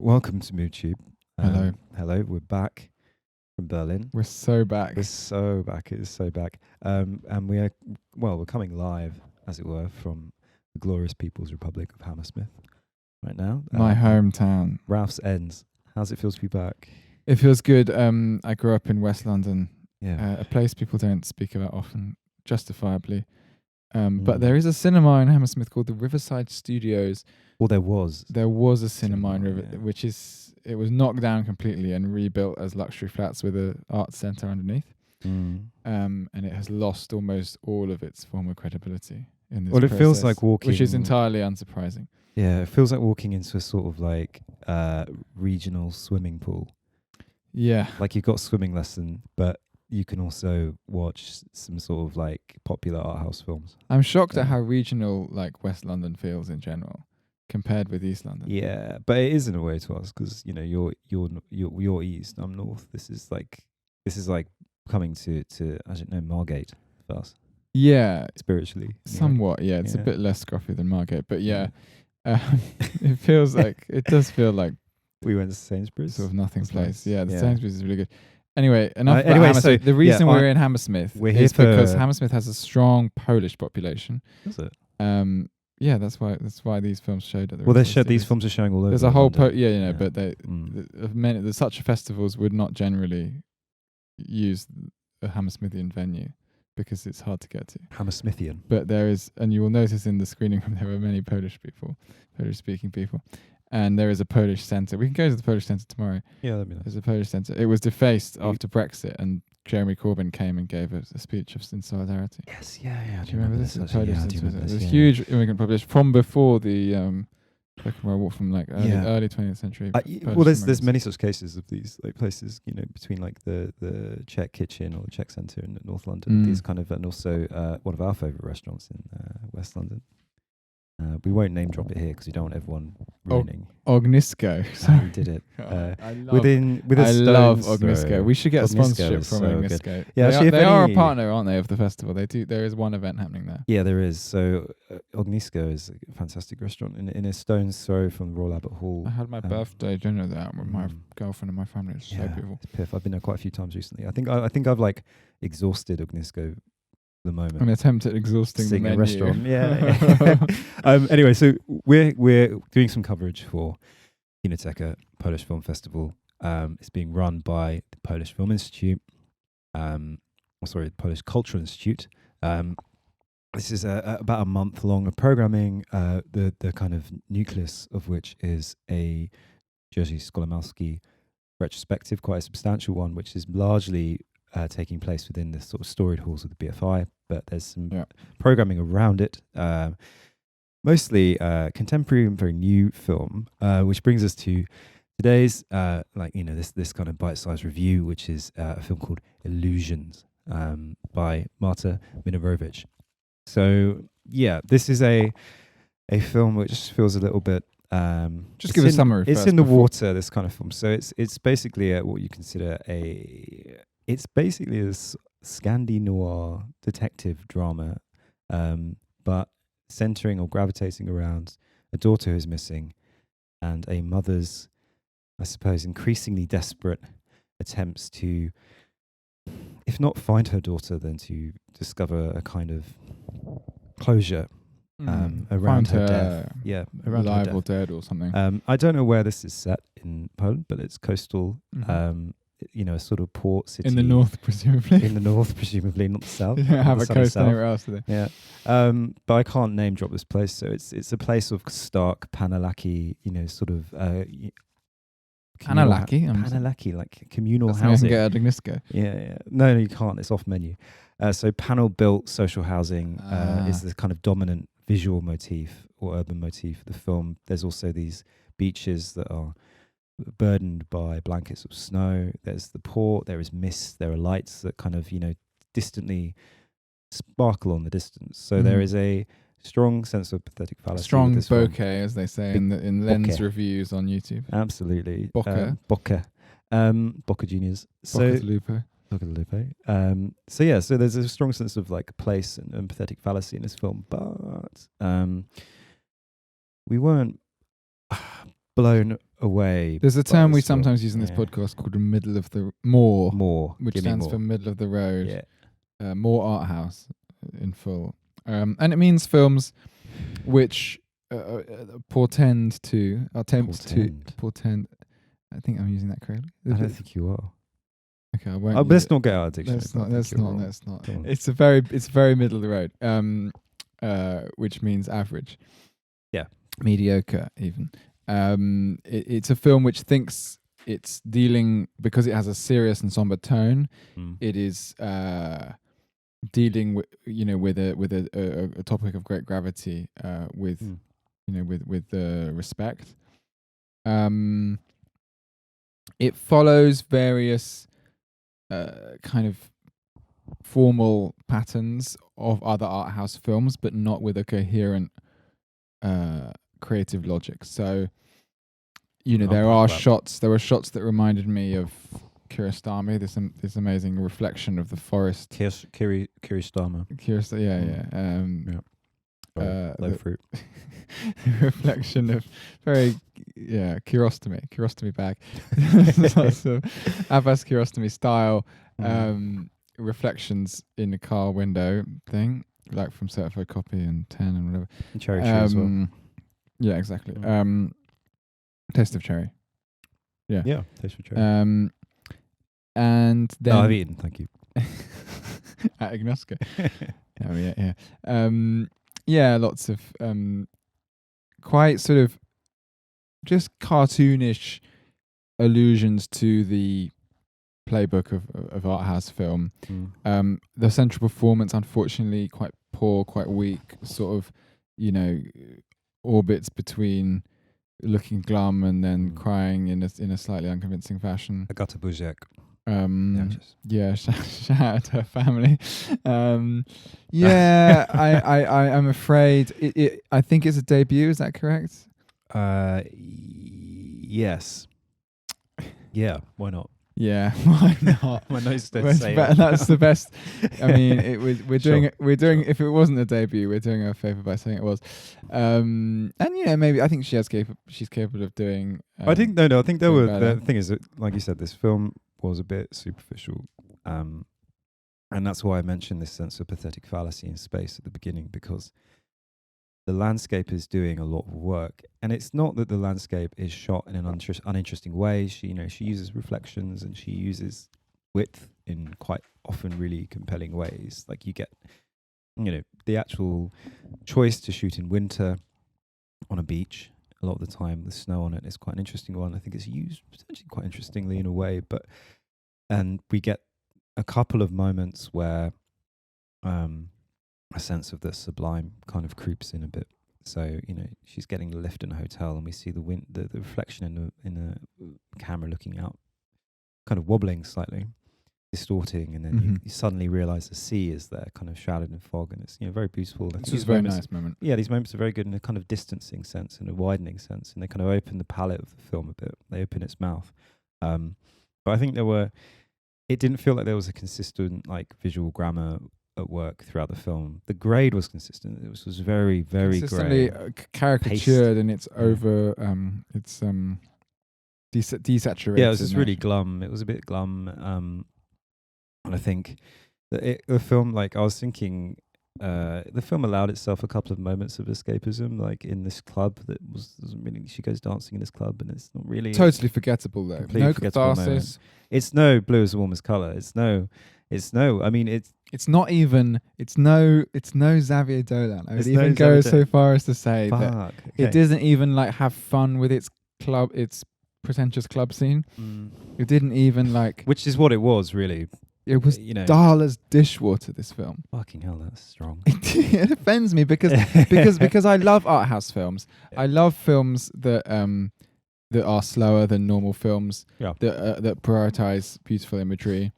Welcome to MoodTube. Hello. Hello, we're back from Berlin. We're so back. We're so back. It is so back. And we're coming live, as it were, from the glorious People's Republic of Hammersmith right now. My hometown. Ralph's Ends. How's it feel to be back? It feels good. I grew up in West London, Yeah. a place people don't speak about often, justifiably. But there is a cinema in Hammersmith called the Riverside Studios. Well, there was. There was a cinema in Cinema, yeah. which it was knocked down completely and rebuilt as luxury flats with an arts centre underneath. And it has lost almost all of its former credibility in this Well, it feels process, like walking... which is entirely unsurprising. Yeah, it feels like walking into a sort of like regional swimming pool. Yeah. Like you've got a swimming lesson, but you can also watch some sort of like popular art house films. I'm shocked at how regional like West London feels in general compared with East London. Yeah, but it is in a way to us because you're east, I'm north. This is like coming to I don't know, Margate for us. Yeah, spiritually, somewhat. Yeah, it's a Yeah. bit less scruffy than Margate, but yeah, it feels like it does feel like we went to Sainsbury's. sort of nothing That's place. nice. Yeah, the Yeah. Sainsbury's is really good. Anyway, enough about anyway, Hammersmith. so, The reason yeah, we're in Hammersmith we're here is because for- Hammersmith has a strong Polish population. Is it? Yeah, that's why these films showed at the Well, Riverside these Studios. films are showing all over. There's a whole London. but they the such festivals would not generally use a Hammersmithian venue because it's hard to get to. Hammersmithian. But there is, and you will notice in the screening room there were many Polish-speaking people, and there is a Polish centre. We can go to the Polish centre tomorrow. Yeah, that'd be nice. There's a Polish centre. It was defaced after Brexit, and Jeremy Corbyn came and gave a speech in solidarity. Yes, yeah. Do you remember this? actually. Polish Yeah, I do centre. remember There's this, a yeah. huge immigrant population from before the Second World War, from like Yeah. early 20th century. Well, Polish there's immigrants. many such cases of these like places, between like the Czech Kitchen or the Czech Centre in North London. These kind of, and also one of our favourite restaurants in West London. We won't name drop it here because we don't want everyone ruining. Ognisko. So we did it I love within a I love stone's Ognisko. throw. We should get a Ognisko sponsorship is from so good. Ognisko. Yeah, actually, if they are a any- partner, aren't they, of the festival? They do. There is one event happening there. Yeah, there is. So Ognisko is a fantastic restaurant in a stone's throw from Royal Albert Hall. I had my birthday dinner there with my mm. girlfriend and my family. It's so Yeah, beautiful. it's piff. I've been there quite a few times recently. I think I've like exhausted Ognisko at the moment. An attempt at exhausting the Seeing menu. a restaurant. Yeah. Anyway, so we're doing some coverage for Kinoteka Polish Film Festival. It's being run by the Polish Film Institute. The Polish Cultural Institute. This is about a month long of programming. The kind of nucleus of which is a Jerzy Skolimowski retrospective, quite a substantial one, which is largely taking place within the sort of storied halls of the BFI, but there's some programming around it. Mostly contemporary and very new film, which brings us to today's this kind of bite-sized review, which is a film called Illusions by Marta Minorowicz. So yeah, this is a film which feels a little bit Just give a summary. It's first in the before- water, this kind of film. So it's basically what you consider it's basically a Scandi noir detective drama, but centering or gravitating around a daughter who's missing and a mother's, I suppose, increasingly desperate attempts to, if not find her daughter, then to discover a kind of closure around Find her death. Yeah, around her alive death. or dead or something. I don't know where this is set in Poland, but it's coastal. Mhm. A sort of port city In the north, presumably. In the north, presumably, not the south. They don't have the a sunny coast south. anywhere else, do they? Yeah, but I can't name drop this place. So it's a place of stark Panelaki, sort of Panelaki? Panelaki, like communal That's something I can housing. get at Ognisko. Yeah. No, you can't. It's off menu. So panel-built social housing is the kind of dominant visual motif or urban motif of the film. There's also these beaches that are burdened by blankets of snow. There's the port. There is mist. There are lights that kind of, distantly sparkle on the distance. So there is a strong sense of pathetic fallacy. Strong with this film. bokeh, as they say in Lens bokeh. reviews on YouTube. Absolutely. Bokeh. Boca Juniors. Bokeh de Lupo. Look at the Lupe. So there's a strong sense of like place and pathetic fallacy in this film, but we weren't blown away. There's a but term we it's still- sometimes use in this yeah. podcast called middle of the more, which Give me stands more. for middle of the road. Yeah. More art house in full, and it means films which attempt to portend. I think I'm using that correctly. I don't think you are. Okay, I won't. Let's not get out of dictionary. Let's not. It's very middle of the road. Which means average. Yeah. Mediocre even. It's a film which thinks it's dealing, because it has a serious and somber tone. It is dealing with a topic of great gravity with respect. It follows various kind of formal patterns of other art house films, but not with a coherent creative logic. So, there were shots that reminded me of Kiarostami, this amazing reflection of the forest. Kiarostami. Low fruit. The reflection of Kiarostami bag. Lots of Abbas Kiarostami style reflections in the car window thing, like from Certified Copy and 10 and whatever. And Cherry Tree as well. Yeah, exactly. Taste of Cherry. Yeah. Taste of Cherry. And then I've eaten, thank you. At Agnosca. Yeah, lots of quite sort of just cartoonish allusions to the playbook of art house film. The central performance, unfortunately, quite poor, quite weak, sort of, orbits between looking glum and then crying in a slightly unconvincing fashion. Agata Buzek. Shout out to her family. I'm afraid I think it's a debut. Is that correct? Yes. Yeah. Why not? Yeah. Why not? My nose don't say that's the best. I mean, we're doing Sure. it. We're doing. If it wasn't a debut, we're doing her a favor by saying it was. And maybe I think she's capable of doing. I think no. I think there were. better. The thing is that, like you said, this film was a bit superficial, and that's why I mentioned this sense of pathetic fallacy in space at the beginning, because the landscape is doing a lot of work, and it's not that the landscape is shot in an uninteresting way. She uses reflections and she uses width in quite often really compelling ways. Like you get, the actual choice to shoot in winter on a beach. A lot of the time, the snow on it is quite an interesting one. I think it's used potentially quite interestingly in a way, and we get a couple of moments where a sense of the sublime kind of creeps in a bit. So she's getting the lift in a hotel, and we see the reflection in a camera looking out, kind of wobbling slightly, distorting, and then you suddenly realise the sea is there, kind of shrouded in fog, and it's very beautiful. This was a very nice moment. Yeah, these moments are very good in a kind of distancing sense and a widening sense, and they kind of open the palette of the film a bit. They open its mouth. But I think it didn't feel like there was a consistent visual grammar at work throughout the film. The grade was consistent. It was very, very consistently caricatured, and it's over. It's desaturated. Yeah, it was just really glum. It was a bit glum. And I think that the film, I was thinking, the film allowed itself a couple of moments of escapism, like in this club doesn't really. She goes dancing in this club, and it's not really totally forgettable though. No catharsis. It's no blue is the warmest color. It's no. I mean, it's not even. It's no Xavier Dolan. I would even go so far as to say that it doesn't even have fun with its club. Its pretentious club scene. It didn't even which is what it was really. It was dull as dishwater, this film. Fucking hell, that's strong. It offends me because I love art house films. Yeah. I love films that are slower than normal films. Yeah. That prioritize beautiful imagery.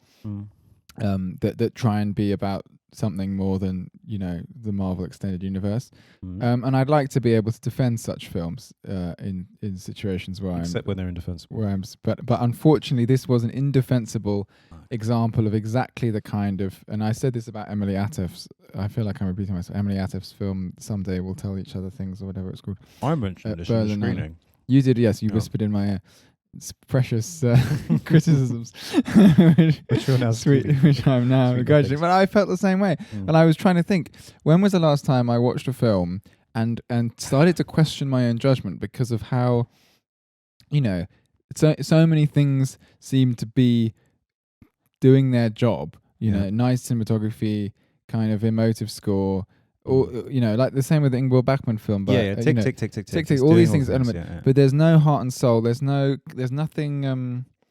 That try and be about something more than the Marvel Extended Universe. And I'd like to be able to defend such films in situations where except when they're indefensible. But unfortunately, this was an indefensible example of exactly the kind of. And I said this about Emily Ateff's. I feel like I'm repeating myself. Emily Ateff's film "Someday We'll Tell Each Other Things" or whatever it's called. I mentioned this in the screening. You did, yes. You Oh. whispered in my ear. Precious criticisms, Which you're now sweet, which I'm now regurgitating. But I felt the same way, and I was trying to think, when was the last time I watched a film and started to question my own judgment because of how, so many things seem to be doing their job. Nice cinematography, kind of emotive score. Or like the same with the Ingmar Bergman film, but tick. All these things, but there's no heart and soul. There's nothing.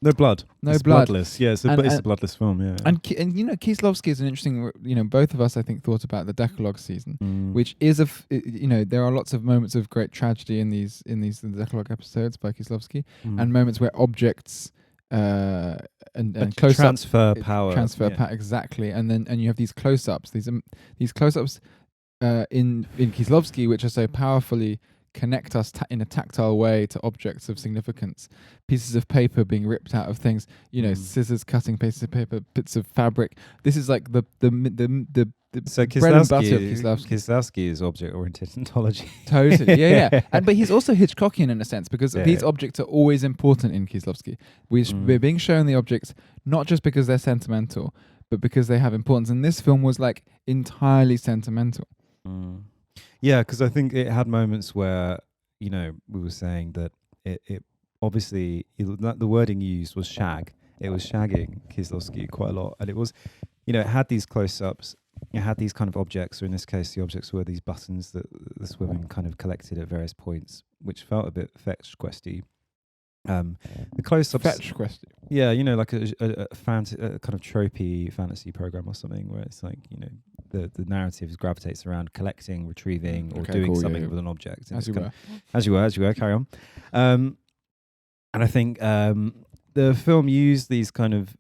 No blood. It's blood. Bloodless. Yeah, it's a bloodless film. Yeah. And Kieslowski is an interesting. Both of us, I think, thought about the Decalogue season, which is there are lots of moments of great tragedy in these Decalogue episodes by Kieslowski, and moments where objects. And close transfer power, exactly, and you have these close-ups, these close-ups in Kieslowski, which are so powerfully connect us in a tactile way to objects of significance, pieces of paper being ripped out of things, scissors cutting pieces of paper, bits of fabric. This is like the so bread and butter of Kieslowski. Kieslowski is object-oriented ontology. Totally, yeah. But he's also Hitchcockian in a sense, because these objects are always important in Kieslowski. We're being shown the objects not just because they're sentimental, but because they have importance. And this film was like entirely sentimental. Yeah, because I think it had moments where, we were saying that it obviously, the wording used was shag. It was shagging Kieslowski quite a lot. And it was, it had these close-ups. It had these kind of objects, or in this case, the objects were these buttons that this woman kind of collected at various points, which felt a bit fetch questy. The close-ups, fetch questy. Yeah, like a kind of tropey fantasy program or something, where it's like, the narrative gravitates around collecting, retrieving, or doing something with an object. As you were. As you were. Carry on. And I think the film used these kind of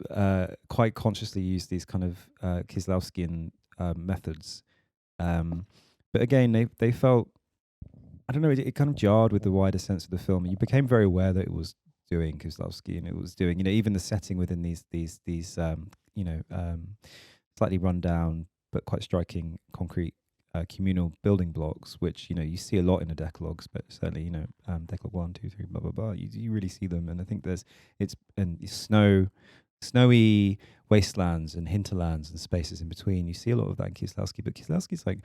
quite consciously used these kind of Kieslowskian methods, but again they felt, I don't know, it kind of jarred with the wider sense of the film. You became very aware that it was doing Kieslowski, and it was doing even the setting within these slightly run down but quite striking concrete communal building blocks, which you see a lot in the Decalogues, but certainly Decalogue 1, 2, 3, blah blah blah. You really see them, and I think it's snowy wastelands and hinterlands and spaces in between. You see a lot of that in Kieslowski, but Kieslowski's like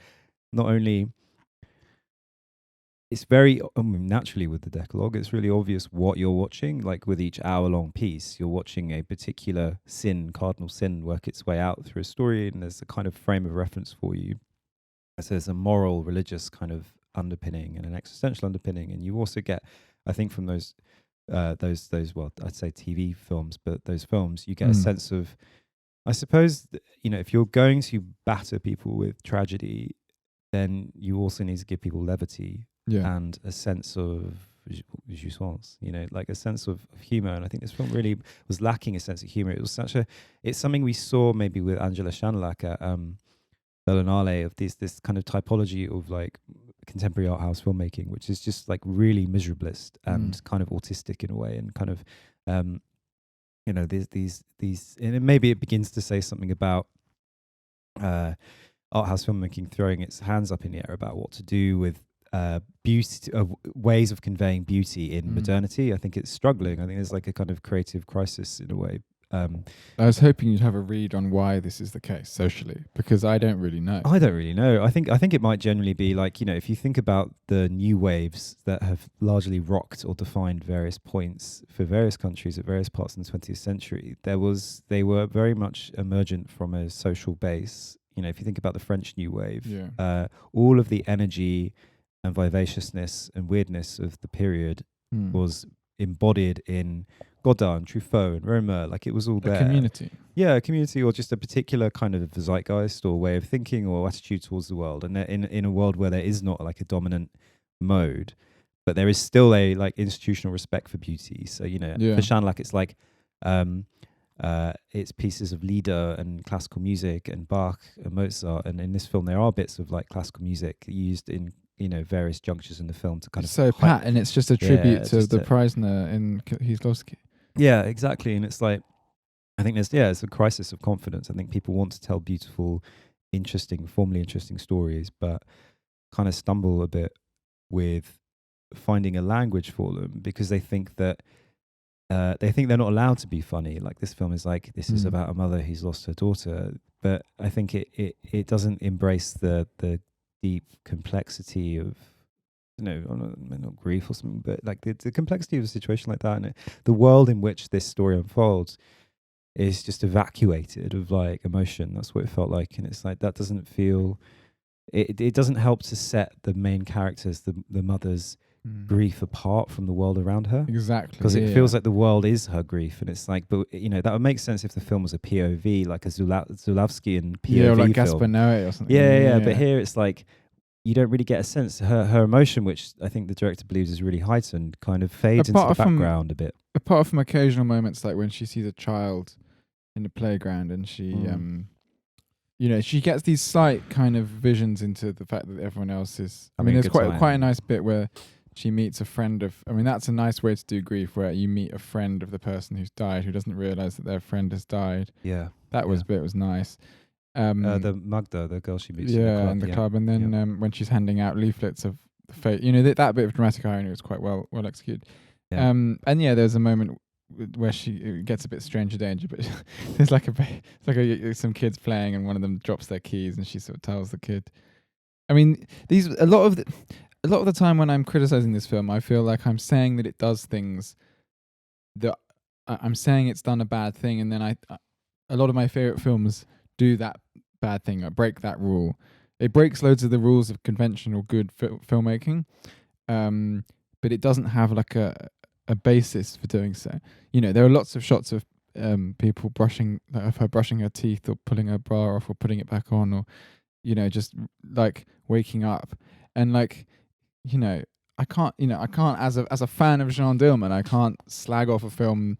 not only. It's very naturally with the Decalogue, it's really obvious what you're watching. Like with each hour-long piece, you're watching a particular cardinal sin, work its way out through a story, and there's a kind of frame of reference for you. So there's a moral, religious kind of underpinning and an existential underpinning, and you also get, I think, from those well, I'd say TV films, but those films, you get a sense of, I suppose, if you're going to batter people with tragedy, then you also need to give people levity. Yeah. And a sense of jouissance, like a sense of humor. And I think this film really was lacking a sense of humor. It was it's something we saw maybe with Angela Shanlak at Berlinale, of this kind of typology of like contemporary art house filmmaking, which is just like really miserablist and kind of autistic in a way, and kind of these and maybe it begins to say something about art house filmmaking throwing its hands up in the air about what to do with beauty, ways of conveying beauty in modernity. I think it's struggling. I think there's like a kind of creative crisis in a way. I was hoping you'd have a read on why this is the case socially, because I don't really know. I don't really know. I think it might generally be like, if you think about the new waves that have largely rocked or defined various points for various countries at various parts in the 20th century, they were very much emergent from a social base. If you think about the French New Wave, all of the energy and vivaciousness and weirdness of the period was embodied in Godin, Truffaut, and Roma. Like it was all there. A community. Yeah, a community, or just a particular kind of zeitgeist or way of thinking or attitude towards the world. And in a world where there is not like a dominant mode, but there is still a like institutional respect for beauty. So, for Shanlak, it's like it's pieces of Lieder and classical music and Bach and Mozart. And in this film, there are bits of like classical music used in various junctures in the film to kind of so pat, and it's just a tribute to the Preisner in Kieslowski. Yeah, exactly. And it's like, I think it's a crisis of confidence. I think people want to tell beautiful, interesting, formally interesting stories, but kind of stumble a bit with finding a language for them because they think that they're not allowed to be funny. Like this film is like, this is about a mother who's lost her daughter, but I think it doesn't embrace the deep complexity of, not grief or something, but like the complexity of a situation like that, and the world in which this story unfolds is just evacuated of like emotion. That's what it felt like, and it's like that doesn't feel. It doesn't help to set the main characters, the mother's grief apart from the world around her. Exactly. Because it feels like the world is her grief. And it's like, but that would make sense if the film was a POV, like a Zulawskian POV yeah, or like film. Gaspar Noé or something. Yeah. But here it's like, you don't really get a sense. Her emotion, which I think the director believes is really heightened, kind of fades into the background a bit. Apart from occasional moments like when she sees a child in the playground and she she gets these slight kind of visions into the fact that everyone else is. I mean, there's quite a nice bit where she meets a friend of. I mean, that's a nice way to do grief, where you meet a friend of the person who's died, who doesn't realize that their friend has died. Yeah, that bit was nice. The Magda, the girl she meets. In the club, and then when she's handing out leaflets of the fate, that bit of dramatic irony was quite well executed. Yeah. There's a moment where she gets a bit stranger danger, but there's some kids playing and one of them drops their keys and she sort of tells the kid. I mean, a lot of the time when I'm criticizing this film, I feel like I'm saying that it does things that I'm saying it's done a bad thing, and then a lot of my favorite films do that bad thing, or break that rule. It breaks loads of the rules of conventional good filmmaking, but it doesn't have like a basis for doing so. There are lots of shots of people of her brushing her teeth or pulling her bra off or putting it back on, or just like waking up, and like I can't as a fan of Jean Dillman, I can't slag off a film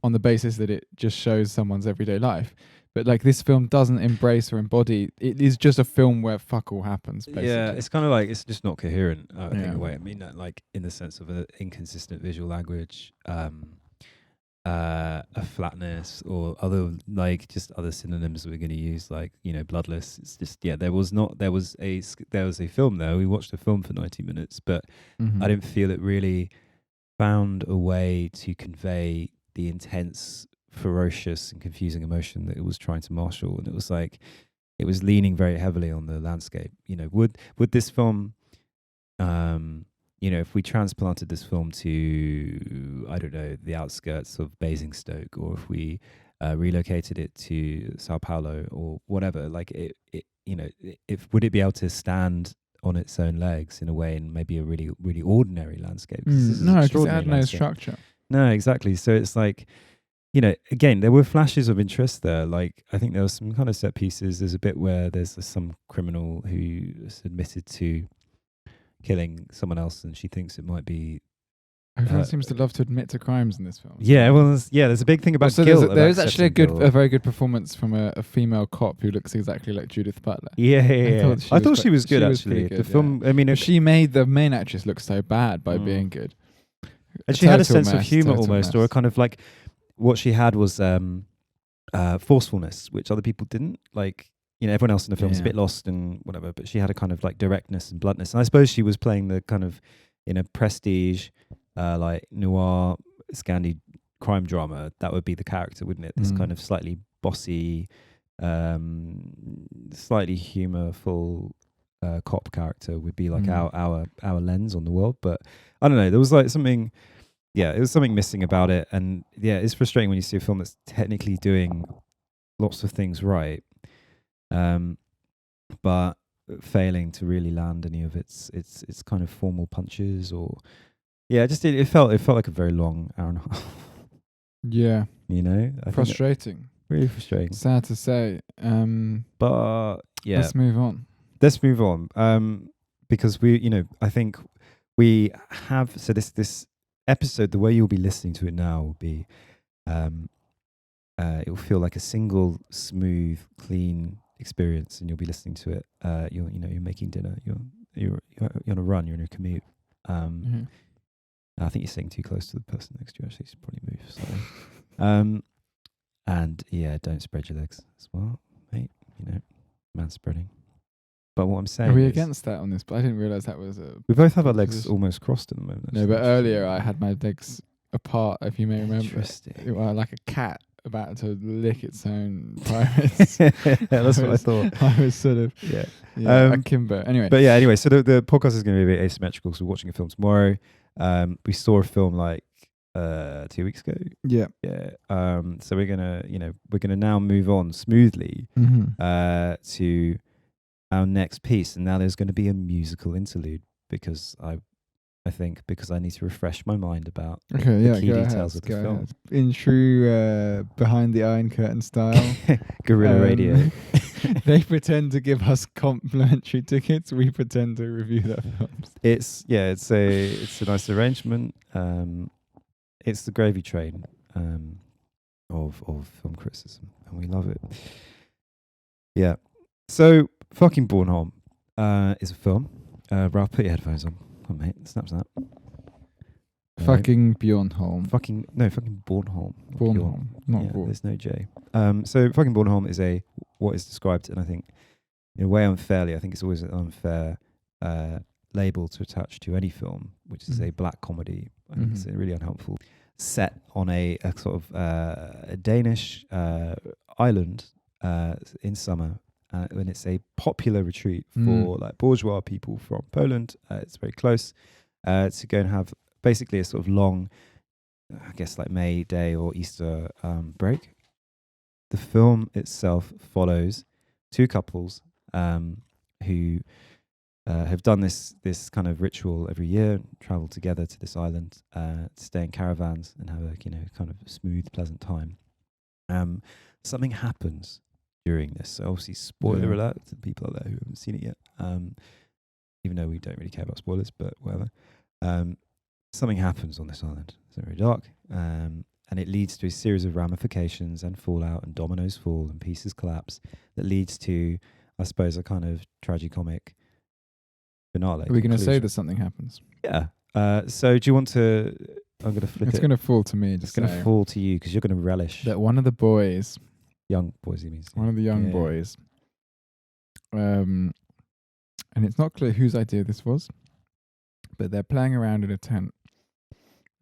on the basis that it just shows someone's everyday life. But like this film doesn't embrace or embody. It is just a film where fuck all happens. Basically. Yeah, it's kind of like it's just not coherent. In a way, I mean, like in the sense of an inconsistent visual language, a flatness, or other other synonyms we're going to use, like bloodless. It's just there was a film there. We watched a film for 90 minutes, but I didn't feel it really found a way to convey the intense, ferocious and confusing emotion that it was trying to marshal. And it was like it was leaning very heavily on the landscape. Would this film if we transplanted this film to, I don't know, the outskirts of Basingstoke, or if we relocated it to Sao Paulo or whatever, like would it be able to stand on its own legs in a way, in maybe a really, really ordinary landscape? No, because it had no structure. No, exactly. So it's like, again, there were flashes of interest there. Like, I think there was some kind of set pieces. There's a bit where there's some criminal who is admitted to killing someone else, and she thinks it might be. Everyone seems to love to admit to crimes in this film. Yeah, there's a big thing about guilt. There is actually a very good performance from a female cop who looks exactly like Judith Butler. Yeah. I thought she was good, actually. Good, the film, I mean, she made the main actress look so bad by being good. And she had a sense of humor almost, or a kind of like what she had was forcefulness, which other people didn't. Like, everyone else in the film is a bit lost and whatever, but she had a kind of like directness and bluntness. And I suppose she was playing the kind of prestige, like noir Scandi crime drama. That would be the character, wouldn't it? This kind of slightly bossy, slightly humorful cop character would be like our lens on the world. But I don't know, there was like something. Yeah, it was something missing about it, and it's frustrating when you see a film that's technically doing lots of things right, but failing to really land any of its kind of formal punches, or it felt like a very long hour and a half. Yeah, frustrating, really frustrating. Sad to say, but yeah, let's move on. Because I think we have this episode, the way you'll be listening to it now will be it will feel like a single smooth, clean experience, and you'll be listening to it. You're making dinner, you're on a run, you're in a commute. I think you're sitting too close to the person next to you. Actually, you should probably move slightly. And don't spread your legs as well, mate. Man spreading. But what I'm saying Are we is, against that on this? But I didn't realise that was a... we both have our legs position. almost crossed at the moment. No, but earlier I had my legs apart, if you may remember. Interesting. Well, like a cat about to lick its own privates. Yeah, that's what I thought. I was sort of akimbo. Anyway. But yeah, anyway, so the podcast is going to be a bit asymmetrical. So we're watching a film tomorrow. We saw a film like 2 weeks ago. Yeah. Yeah. So we're gonna now move on smoothly to our next piece, and now there's going to be a musical interlude because I need to refresh my mind about the key details of the film. Ahead. In true behind the Iron Curtain style, guerrilla radio. They pretend to give us complimentary tickets. We pretend to review their films. It's a nice arrangement. It's the gravy train of film criticism, and we love it. Yeah. So, Fucking Bornholm is a film. Ralph, put your headphones on. Come on, mate. Snap. Fucking Bornholm. Fucking Bornholm. Bornholm. Not Born. There's no J. So, Fucking Bornholm is what is described, and I think in a way unfairly, I think it's always an unfair label to attach to any film, which is a black comedy. I think it's really unhelpful. Set on a sort of a Danish island in summer, when it's a popular retreat for like bourgeois people from Poland. It's very close to go and have basically a sort of long, I guess like May Day or Easter break. The film itself follows two couples who have done this kind of ritual every year, travel together to this island, stay in caravans and have a kind of smooth, pleasant time. Something happens during this. So obviously, spoiler alert to people out there who haven't seen it yet. Even though we don't really care about spoilers, but whatever. Something happens on this island. It's very dark, and it leads to a series of ramifications and fallout, and dominoes fall and pieces collapse. That leads to, I suppose, a kind of tragicomic finale. Are we going to say that something happens? Yeah. So do you want to... I'm going to flip it. It's going to fall to me. It's going to fall to you because you're going to relish... That one of the boys... Young boys, he means. One of the young boys. And it's not clear whose idea this was, but they're playing around in a tent,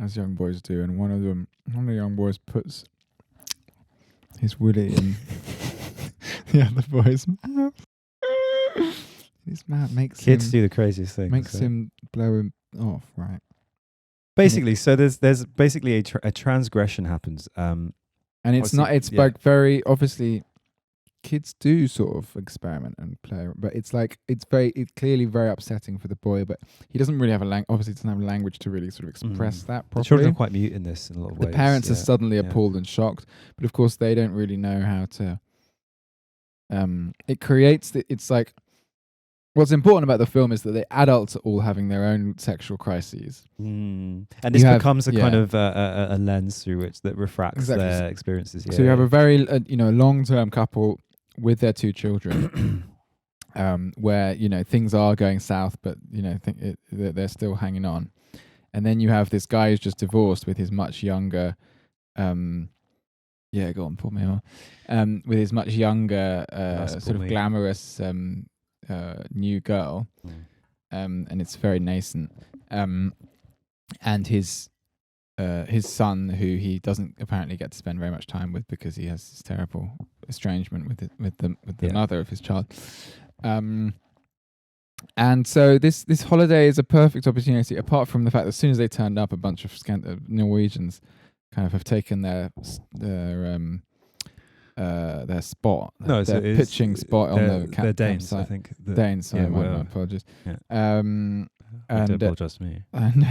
as young boys do, and one of the young boys puts his willy in the other boy's mouth. His mouth makes kids do the craziest things. Makes him blow him off, right? Basically, so there's basically a transgression happens. And it's not. It's like very obviously, kids do sort of experiment and play, but it's clearly very upsetting for the boy. But he doesn't really have obviously doesn't have language to really sort of express that properly. The children are quite mute in this in a lot of ways. The parents are suddenly appalled and shocked, but of course they don't really know how to. It creates it's like. What's important about the film is that the adults are all having their own sexual crises. And this becomes a kind of a lens through which that refracts their experiences. So you have a very long-term couple with their two children, where things are going south, but they're still hanging on. And then you have this guy who's just divorced with his much younger. Go on, pull me on. With his much younger, sort of glamorous. New girl, and it's very nascent, and his son, who he doesn't apparently get to spend very much time with because he has this terrible estrangement with the mother of his child, and so this holiday is a perfect opportunity. Apart from the fact that as soon as they turned up, a bunch of Norwegians kind of have taken their spot. No, their pitching spot on the they're Danes, I think. Danes, sorry, my apologies. Yeah. and apologise to me. And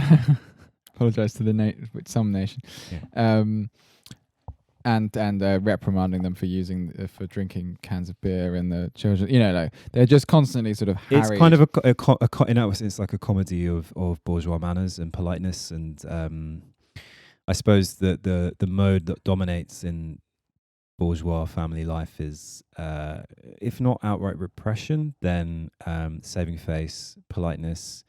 apologise to with some nation. Yeah. And reprimanding them for for drinking cans of beer and the children. They're just constantly sort of harried. It's kind of it's like a comedy of bourgeois manners and politeness, and I suppose that the mode that dominates in bourgeois family life is, if not outright repression, then saving face, politeness,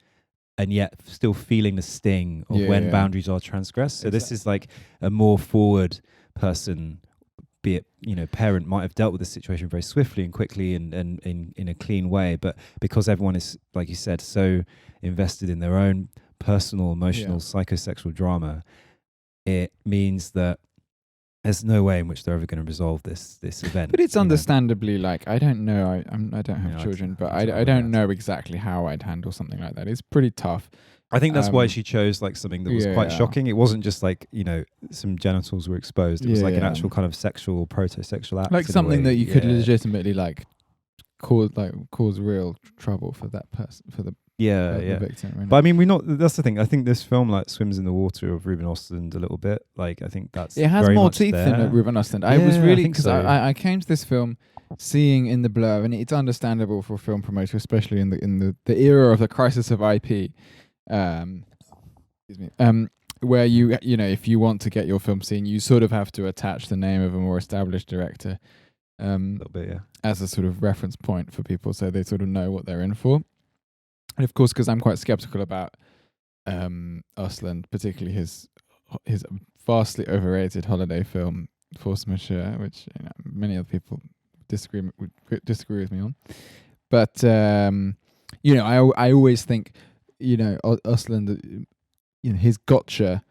and yet still feeling the sting of when boundaries are transgressed. So this is like a more forward person be it, parent might have dealt with the situation very swiftly and quickly and in a clean way, but because everyone is, like you said, so invested in their own personal, emotional, psychosexual drama, it means that there's no way in which they're ever going to resolve this event. But it's understandably I don't know. I don't have children, but I don't know exactly how I'd handle something like that. It's pretty tough. I think that's why she chose something that was quite shocking. It wasn't just some genitals were exposed. It was an actual kind of sexual, proto-sexual act. Like something that you could legitimately cause real trouble for that person, for the victim. Right? But I mean, that's the thing. I think this film swims in the water of Ruben Östlund a little bit. I think it has more teeth than Ruben Östlund. I was really, because I came to this film seeing in the blur, and it's understandable for a film promoter, especially in the era of the crisis of IP. Where you if you want to get your film seen, you sort of have to attach the name of a more established director a little bit, as a sort of reference point for people, so they sort of know what they're in for. And of course, because I'm quite skeptical about Östlund, particularly his vastly overrated holiday film Force Majeure, which many other people disagree with me on. But I always think Östlund, his gotcha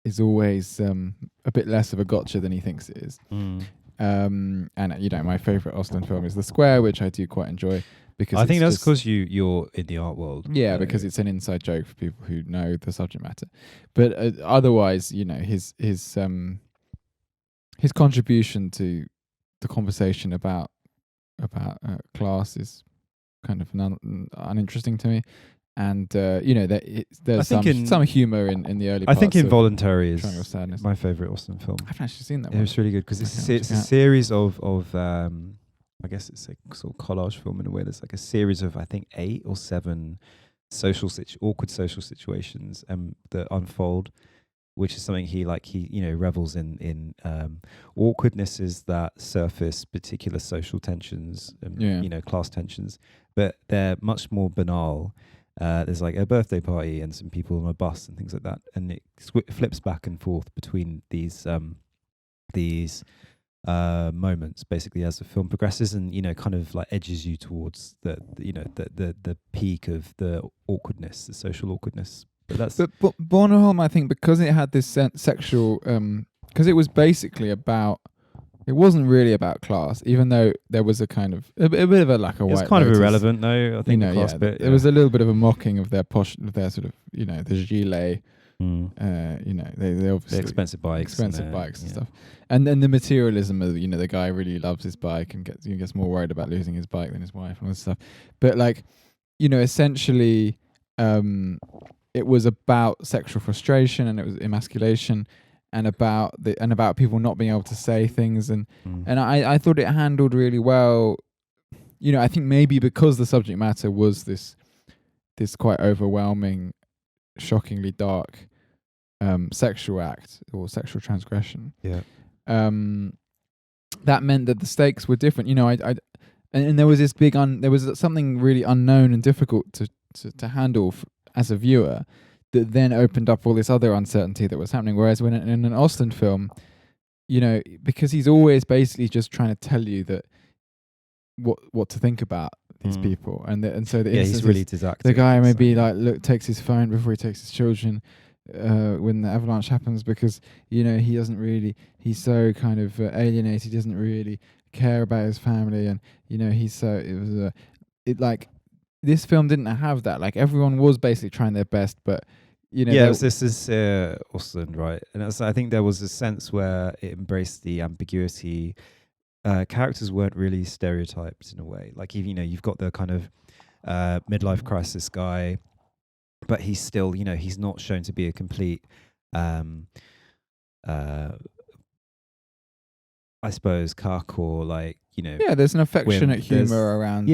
is always a bit less of a gotcha than he thinks it is. And my favorite Östlund film is The Square, which I do quite enjoy, because I think that's because you're in the art world. Yeah, because it's an inside joke for people who know the subject matter. But otherwise, his contribution to the conversation about class is kind of uninteresting to me. And there's some humor in the early parts. I think Involuntary is Sadness. My favorite Östlund film. I haven't actually seen that one. It's really good because it's a series of I guess it's a sort of collage film in a way. There's a series of, I think, 8 or 7 awkward social situations that unfold, which is something he revels in awkwardnesses that surface particular social tensions, class tensions, but they're much more banal. There's a birthday party and some people on a bus and things like that, and it flips back and forth between these moments basically as the film progresses, and kind of edges you towards the peak of the awkwardness, the social awkwardness. But Bornholm, I think, because it had this sexual, because it was basically about. It wasn't really about class, even though there was a kind of a bit of a white. It's kind of irrelevant, though. I think the class bit. There was a little bit of a mocking of their sort of the gilet. They obviously expensive bikes and stuff, and then the materialism of the guy really loves his bike and gets more worried about losing his bike than his wife and all this stuff. But essentially, it was about sexual frustration, and it was emasculation. And about people not being able to say things, and I thought it handled really well. I think maybe because the subject matter was this quite overwhelming, shockingly dark sexual act or sexual transgression. Yeah. That meant that the stakes were different. And there was this there was something really unknown and difficult to handle as a viewer. That then opened up all this other uncertainty that was happening. Whereas when in an Östlund film, because he's always basically just trying to tell you that what to think about these people, and so he's really didactic. The guy maybe takes his phone before he takes his children when the avalanche happens, because he doesn't really, he's so kind of alienated. He doesn't really care about his family, and he's so this film didn't have that. Everyone was basically trying their best, but this is Östlund, right? And I think there was a sense where it embraced the ambiguity. Characters weren't really stereotyped in a way. You've got the kind of midlife crisis guy, but he's still, he's not shown to be a complete, I suppose, cuck or there's an affectionate humor around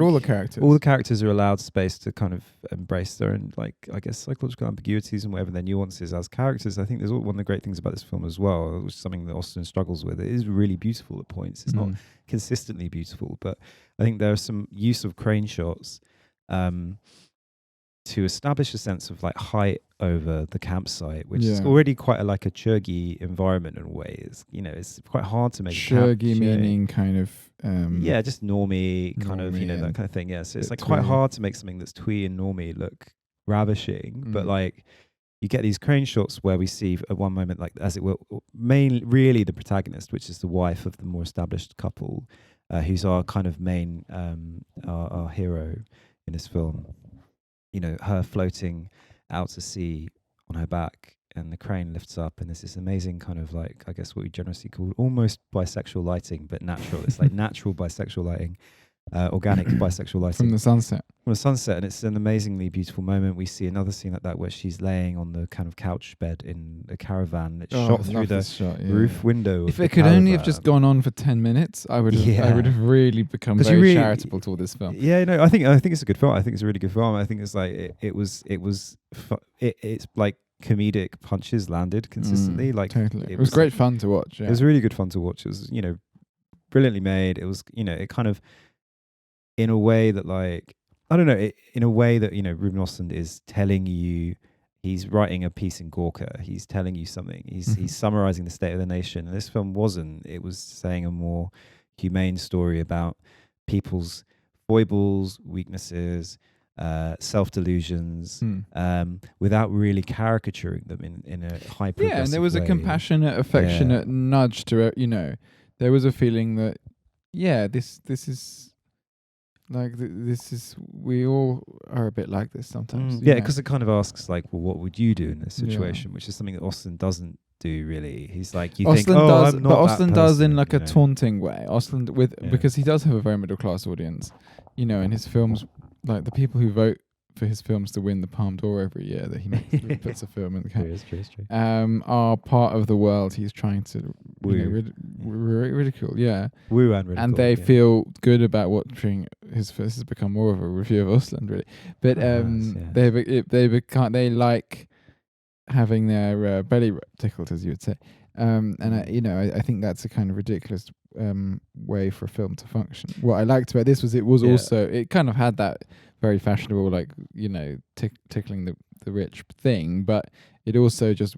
all the characters. All the characters are allowed space to kind of embrace their own, I guess, psychological ambiguities and whatever their nuances as characters. I think there's one of the great things about this film as well, which is something that Östlund struggles with. It is really beautiful at points. It's not consistently beautiful, but I think there are some use of crane shots to establish a sense of like height over the campsite, which is Yeah. already quite like a churgy environment in a way. It's, you know, it's quite hard to make churgy a camp meaning kind of yeah, just normie kind of, you know, normie that and kind of thing. Yeah, so it's bit like quite twee. hard to make something that's twee and normie look ravishing, but Mm. like you get these crane shots where we see at one moment, like as it were, mainly really the protagonist, which is the wife of the more established couple, who's our kind of main our hero in this film. You know, her floating out to sea on her back, and the crane lifts up, and there's this amazing kind of like, I guess what we generously call almost bisexual lighting, but natural. It's like natural bisexual lighting, organic bisexual lighting from the sunset. from the sunset, and it's an amazingly beautiful moment. We see another scene like that where she's laying on the kind of couch bed in a caravan. It's shot through the roof window. If of it the could only have caravan. just gone on for 10 minutes, I would have. I Yeah. would have really become 'Cause you very really- charitable toward this film. Yeah, no, I think it's a good film. I think it's a really good film. I think it's like it's like comedic punches landed consistently. Like Totally, it it was was great fun to watch. Yeah. It was really good fun to watch. It was, you know, brilliantly made. It was, you know, it kind of in a way that like I don't know, in a way that, you know, Ruben Ostlund is telling you. He's writing a piece in Gorka. He's telling you something. He's summarizing the state of the nation. And this film wasn't. It was saying a more humane story about people's foibles, weaknesses, self-delusions, without really caricaturing them in a high progressive Yeah, and there was way. a compassionate, affectionate nudge to it. You know, there was a feeling that, yeah, this is. Like this is, we all are a bit like this sometimes. Yeah, because it kind of asks like, well, what would you do in this situation? Yeah. Which is something that Ostlund doesn't do really. He's like, you Ostlund think, oh, does, I'm but not that Ostlund does in person, like you a know. taunting way. Ostlund Yeah. because he does have a very middle class audience. You know, in his films, like the people who vote for his films to win the Palme d'Or every year that he makes, puts a film in the True, camp, it's true. are part of the world he's trying to Woo. ridicule. Yeah. Woo and ridicule. And they yeah. feel good about watching his. This has become more of a review of Ostlund, really. But they like having their belly tickled, as you would say. And I think that's a kind of ridiculous way for a film to function. What I liked about this was it was also, it kind of had that very fashionable, like, you know, tickling the rich thing, but it also just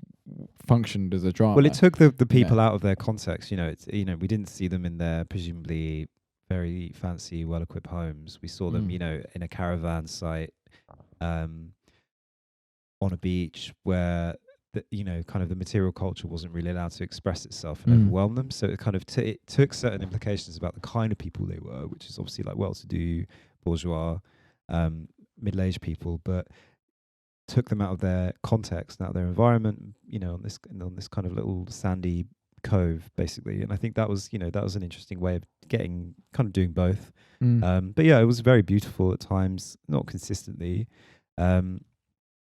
functioned as a drama. Well, it took the people out of their context. You know, it's, you know, we didn't see them in their presumably very fancy, well-equipped homes. We saw them, you know, in a caravan site, on a beach where you know, kind of the material culture wasn't really allowed to express itself and overwhelm them. So it kind of it took certain implications about the kind of people they were, which is obviously like well-to-do, bourgeois, middle-aged people, but took them out of their context, out of their environment, you know, on this kind of little sandy cove, basically. And I think that was, you know, that was an interesting way of doing both. But yeah, it was very beautiful at times, not consistently.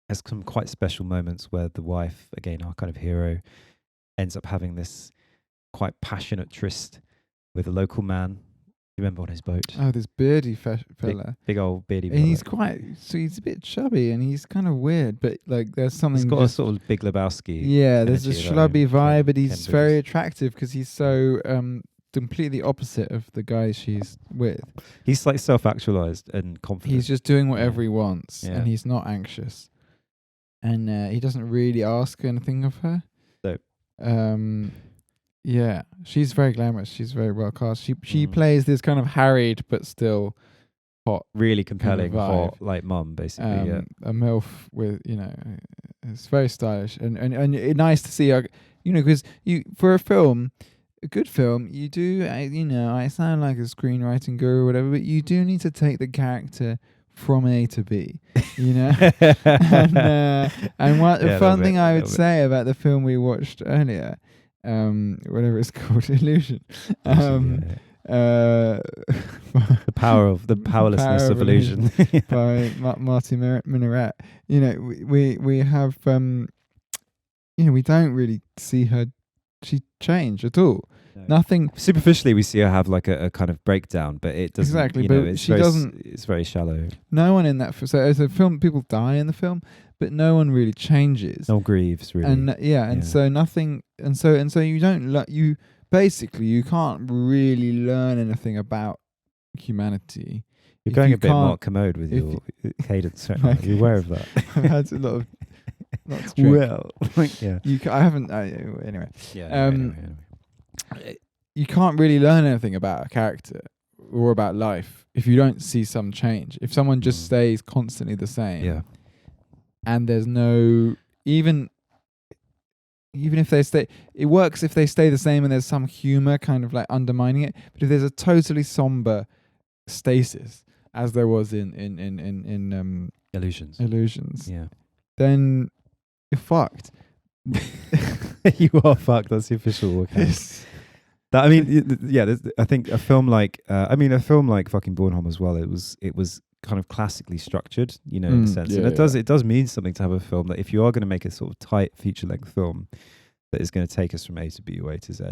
There's some quite special moments where the wife, again, our kind of hero, ends up having this quite passionate tryst with a local man. You remember on his boat? Oh, this beardy fella. Big old beardy and fella. he's he's a bit chubby and he's kind of weird, but like there's something. He's got a sort of Big Lebowski. Yeah, there's a energy about schlubby him. vibe, but he's Ken very Bridges. attractive because he's so completely opposite of the guy she's with. He's like self-actualized and confident. He's just doing whatever he wants, Yeah. and he's not anxious. And he doesn't really ask anything of her. No. Yeah, she's very glamorous. She's very well cast. She plays this kind of harried but still hot, really compelling, vibe. hot, like mum, basically. a MILF with, you know, it's very stylish and nice to see her, you know, because for a film, a good film, you do, you know, I sound like a screenwriting guru or whatever, but you do need to take the character from A to B, you know. and what the fun thing I would say about the film we watched earlier, whatever it's called, Illusion, the powerlessness of illusion by Marta Minorowicz. You know, we have you know, we don't really see her change at all. No. Nothing. Superficially, we see her have like a kind of breakdown, but it doesn't. Exactly, you know, but it's she very doesn't. It's very shallow. No one in that. So as a film, people die in the film, but no one really changes. No one grieves really. And so nothing. And so you don't. You basically you can't really learn anything about humanity You're going a bit Mark Commode with your cadence right now. You're aware of that? I've had a lot of not drink. Well, yeah. I haven't. Anyway. Yeah. Anyway. You can't really learn anything about a character or about life if you don't see some change. If someone just stays constantly the same, yeah, and there's no even if they stay, it works if they stay the same and there's some humor kind of like undermining it. But if there's a totally somber stasis, as there was in Illusions, yeah, then you're fucked. You are fucked. That's the official account. I mean, yeah. I think a film like, Fucking Bornholm as well. It was kind of classically structured, in a sense, and it does mean something to have a film that if you are going to make a sort of tight feature-length film that is going to take us from A to B or A to Z,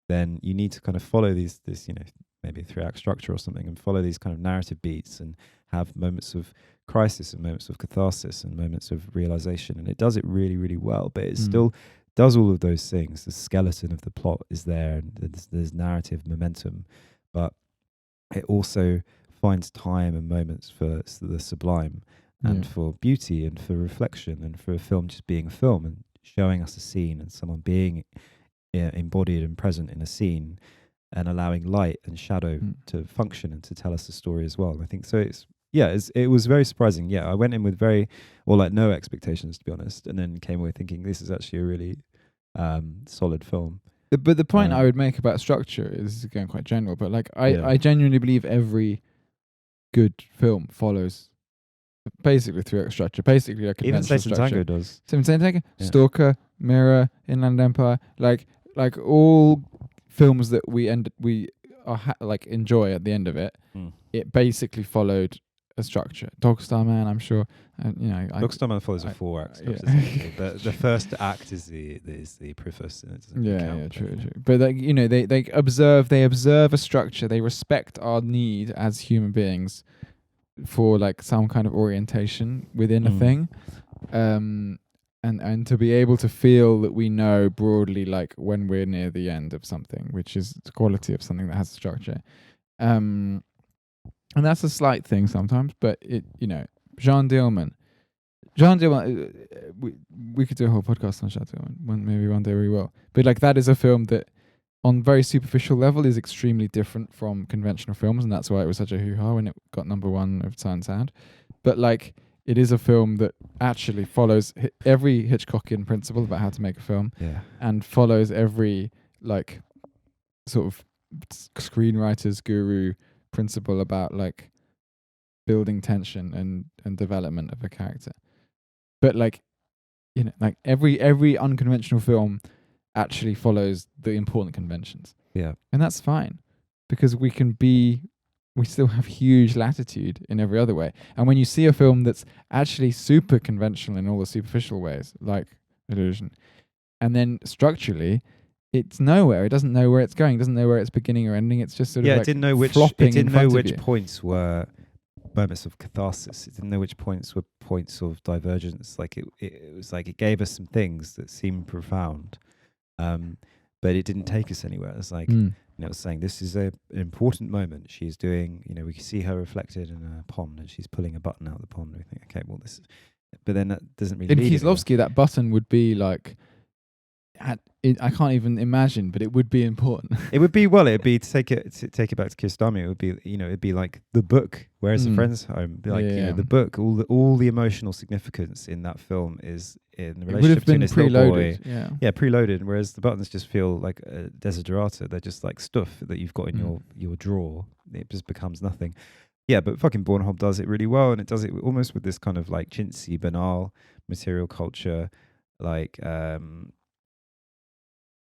then you need to kind of follow this maybe a 3-act structure or something, and follow these kind of narrative beats and have moments of crisis and moments of catharsis and moments of realization, and it does it really, really well. But it still does all of those things. The skeleton of the plot is there, and there's narrative momentum, but it also finds time and moments for the sublime and for beauty and for reflection and for a film just being a film and showing us a scene and someone being embodied and present in a scene and allowing light and shadow to function and to tell us a story as well. And I think so. It was very surprising. Yeah, I went in with no expectations, to be honest, and then came away thinking this is actually a really solid film. But the point I would make about structure is going quite general, but like I genuinely believe every good film follows basically 3-act structure, basically like even conventional Satan structure. Tango does. Satan Tango, Stalker, Mirror, Inland Empire, like all films that we enjoy at the end of it. It basically followed a structure. Dog Star Man, I'm sure. Dog Star Man follows a 4-act structure. The first act is the preface, and it doesn't count. True. But they observe a structure. They respect our need as human beings for like some kind of orientation within a thing, and to be able to feel that we know broadly, like when we're near the end of something, which is the quality of something that has a structure. And that's a slight thing sometimes, but Jean Dillman, we could do a whole podcast on Jean Dillman. Maybe one day we will. But like that is a film that, on very superficial level, is extremely different from conventional films, and that's why it was such a hoo-ha when it got #1 of Sight and Sound. But like, it is a film that actually follows every Hitchcockian principle about how to make a film, and follows every like sort of screenwriter's guru principle about like building tension and development of a character. But like, like every unconventional film actually follows the important conventions. Yeah. And that's fine, because we still have huge latitude in every other way. And when you see a film that's actually super conventional in all the superficial ways, like Illusion, and then structurally it's nowhere. It doesn't know where it's going. It doesn't know where it's beginning or ending. It's just sort of like it didn't know which points were moments of catharsis. It didn't know which points were points of divergence. Like it was like it gave us some things that seemed profound, but it didn't take us anywhere. It's like it was saying this is an important moment. She's doing, we can see her reflected in a pond, and she's pulling a button out of the pond. We think, okay, well this is, but then that doesn't really. In Kieslowski, that button would be like. I can't even imagine, but it would be important. It'd be to take it back to Kiarostami. It would be, it'd be like the book. Where's the friend's home? Be like, the book. All the emotional significance in that film is in the relationship between this little boy. Yeah, preloaded. Whereas the buttons just feel like a desiderata. They're just like stuff that you've got in your drawer. It just becomes nothing. Yeah, but fucking Bornholm does it really well, and it does it almost with this kind of like chintzy, banal material culture, like.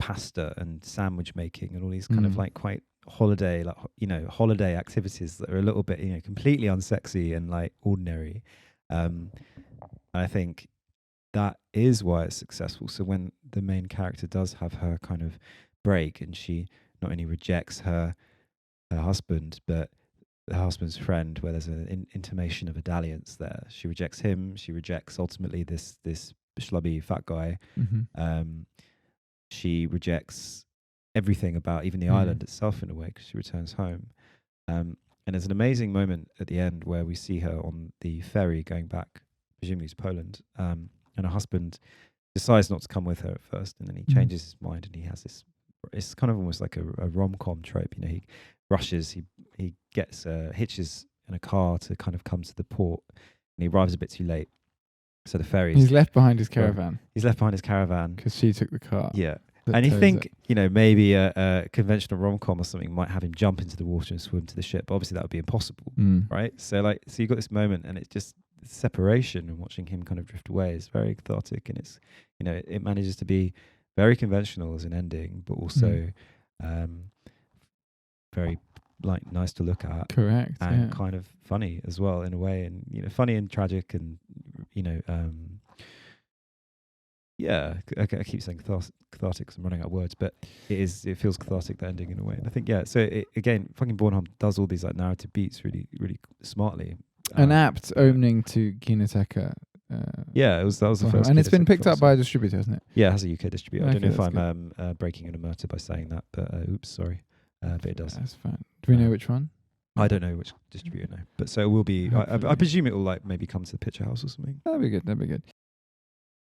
Pasta and sandwich making and all these kind of like quite holiday activities that are a little bit completely unsexy and like ordinary. I think that is why it's successful. So when the main character does have her kind of break, and she not only rejects her husband but her husband's friend, where there's an intimation of a dalliance there, she rejects him. She rejects ultimately this schlubby fat guy. She rejects everything about even the island itself in a way, because she returns home. And there's an amazing moment at the end where we see her on the ferry going back, presumably to Poland, and her husband decides not to come with her at first, and then he changes his mind, and he has this. It's kind of almost like a rom-com trope, you know. He rushes, he gets hitches in a car to kind of come to the port, and he arrives a bit too late. So the ferry. He's left behind his caravan. He's left behind his caravan because she took the car. Yeah. And you think, you know, maybe a conventional rom-com or something might have him jump into the water and swim to the ship. But obviously that would be impossible, right? So you got this moment, and it's just separation, and watching him kind of drift away is very cathartic, and it's, you know, it manages to be very conventional as an ending, but also very nice to look at. Correct. And kind of funny as well in a way, and, you know, funny and tragic, and, you know, I keep saying cathartic because I'm running out of words, but it feels cathartic, the ending, in a way. And I think, so again, Fucking Bornholm does all these like narrative beats really, really smartly. An apt opening to Kinoteka. That was the first. And it's been picked up by a distributor, hasn't it? Yeah, it has a UK distributor. I don't know if I'm breaking an omerta by saying that, but oops, sorry. But it does. That's fine. Do we know which one? I don't know which distributor, no. But so it will be, I presume it will like maybe come to the Picture House or something. That'd be good.